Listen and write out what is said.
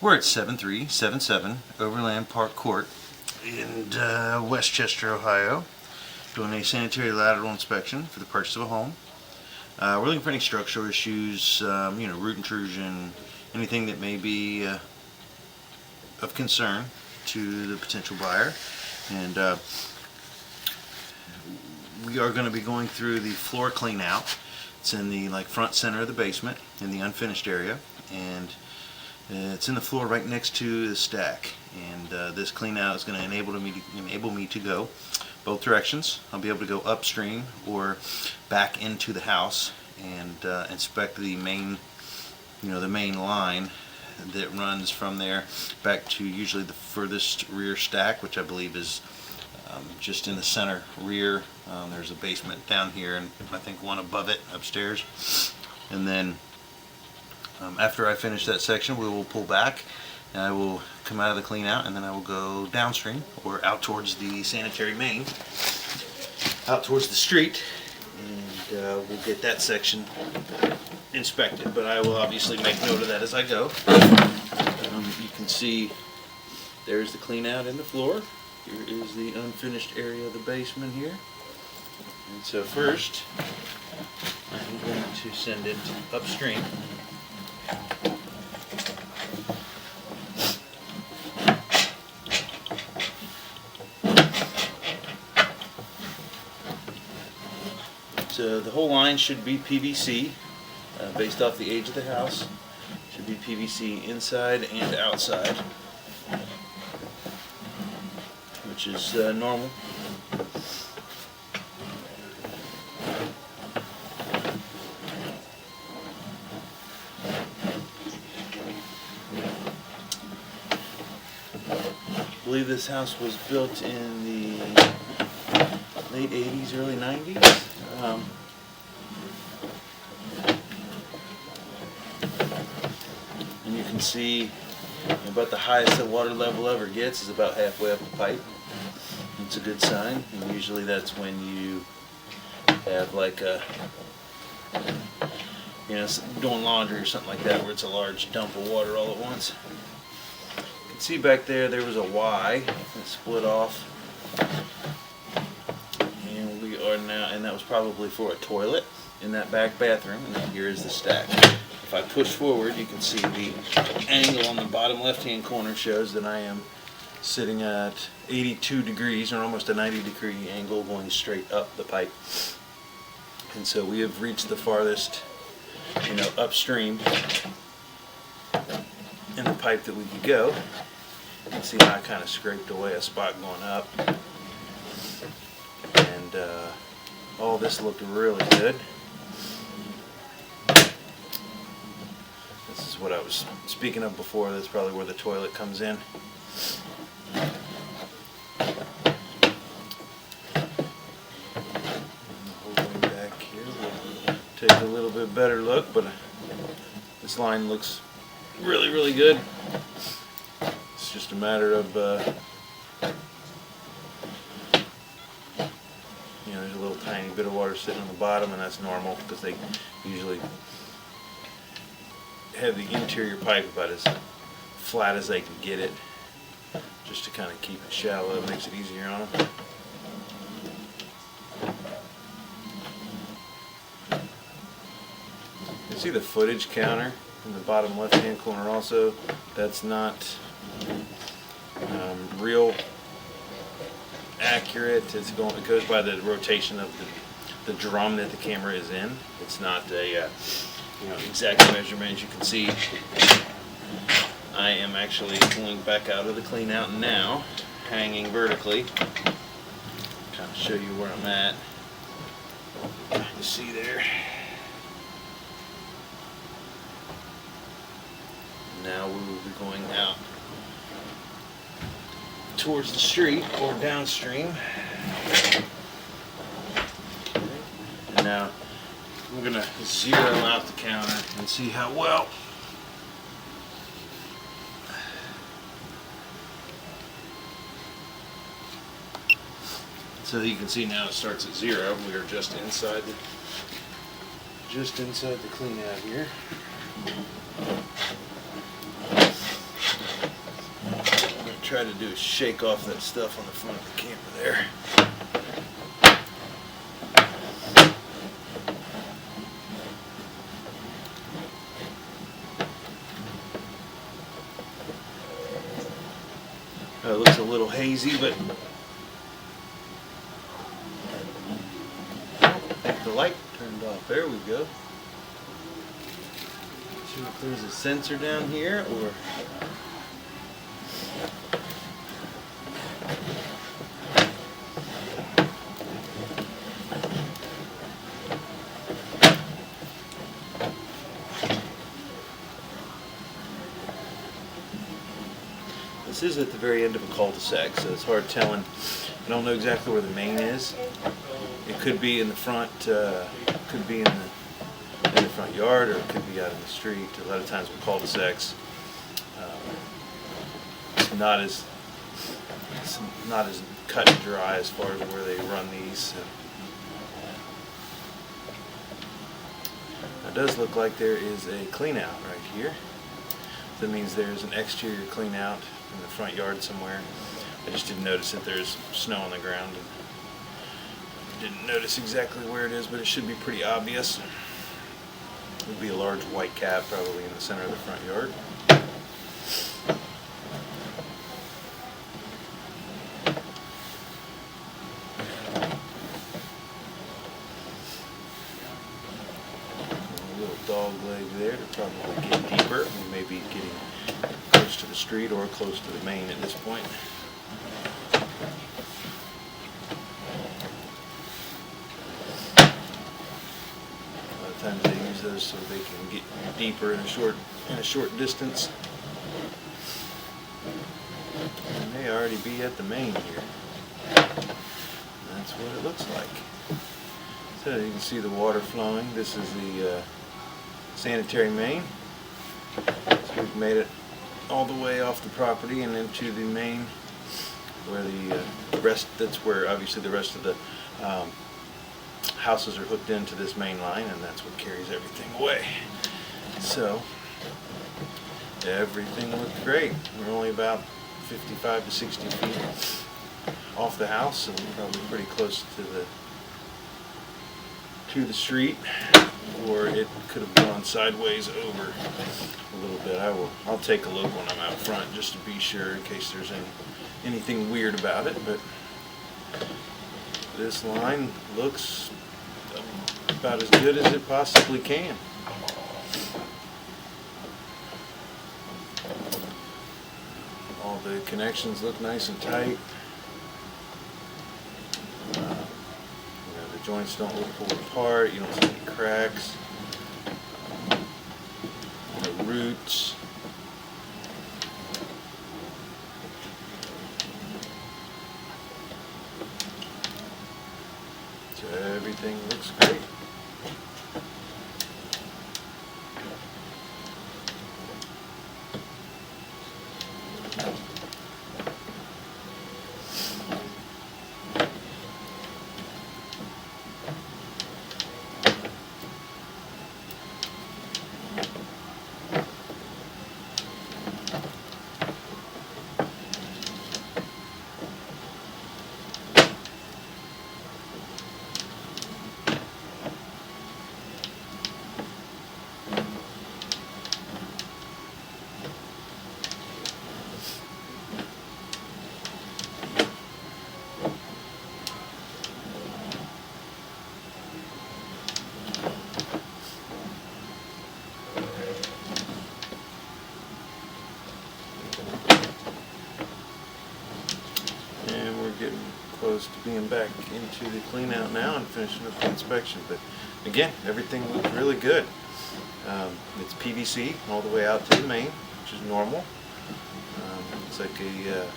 We're at 7377 Overland Park Court in Westchester, Ohio, doing a sanitary lateral inspection for the purchase of a home. We're looking for any structural issues, root intrusion, anything that may be of concern to the potential buyer. And we are going to be going through the floor clean out. It's in the front center of the basement in the unfinished area, and it's in the floor right next to the stack. And this clean out is going to enable me to go both directions. I'll be able to go upstream or back into the house and inspect the main line that runs from there back to usually the furthest rear stack, which I believe is just in the center rear. There's a basement down here and I think one above it upstairs. And then after I finish that section, we will pull back and I will come out of the clean out, and then I will go downstream or out towards the sanitary main, out towards the street, and we'll get that section inspected. But I will obviously make note of that as I go. You can see there's the clean out in the floor. Here is the unfinished area of the basement here. And so first, I'm going to send it upstream. So the whole line should be PVC, based off the age of the house. Should be PVC inside and outside, which is normal. I believe this house was built in the late 80s, early 90s. And you can see about the highest the water level ever gets is about halfway up the pipe. It's a good sign, and usually that's when you have doing laundry or something like that, where it's a large dump of water all at once. You can see back there was a Y that split off, and we are now, and that was probably for a toilet in that back bathroom, and then here is the stack. If I push forward, you can see the angle on the bottom left-hand corner shows that I am sitting at 82 degrees, or almost a 90-degree angle, going straight up the pipe. And so we have reached the farthest, upstream in the pipe that we could go. You can see how I kind of scraped away a spot going up. And all this looked really good. This is what I was speaking of before. That's probably where the toilet comes in. Back here, we'll take a little bit better look, but this line looks really, really good. It's just a matter of there's a little tiny bit of water sitting on the bottom, and that's normal because they usually have the interior pipe about as flat as they can get it, just to kind of keep it shallow. It makes it easier on them. You can see the footage counter in the bottom left hand corner also. That's not real accurate. It goes by the rotation of the drum that the camera is in. It's not a exact measurement. As you can see, I am actually pulling back out of the clean out now, hanging vertically. Kind of show you where I'm at. You see there. Now we will be going out towards the street or downstream. And now I'm going to zero out the counter and see how well. So you can see now it starts at 0. We are just inside the clean out here. try to do is shake off that stuff on the front of the camper there. It looks a little hazy, but I think the light turned off. There we go. Not sure if there's a sensor down here or. This is at the very end of a cul-de-sac, so it's hard telling. I don't know exactly where the main is. It could be in the front, could be in the front yard, or it could be out in the street. A lot of times with cul-de-sacs, it's not as cut and dry as far as where they run these. So. It does look like there is a clean out right here. That means there's an exterior clean out in the front yard somewhere. I just didn't notice that there's snow on the ground. And didn't notice exactly where it is, but it should be pretty obvious. It would be a large white cap probably in the center of the front yard. A little dog leg there to probably get deeper. We may be getting close to the street or close to the main at this point. A lot of times they use those so they can get deeper in a short distance. And they already be at the main here. That's what it looks like. So you can see the water flowing. This is the sanitary main. So we've made it all the way off the property and into the main, where the rest, that's where obviously the rest of the houses are hooked into this main line, and that's what carries everything away. So everything looked great. We're only about 55 to 60 feet off the house, so we're probably pretty close to the street, or it could have gone sideways over a little bit. I'll take a look when I'm out front just to be sure in case there's anything weird about it, but this line looks about as good as it possibly can. All the connections look nice and tight. The joints don't look pulled apart. You don't see any cracks. The roots. So everything looks great. Getting close to being back into the clean out now and finishing up the inspection, but again, everything looks really good. It's PVC all the way out to the main, which is normal. It's like a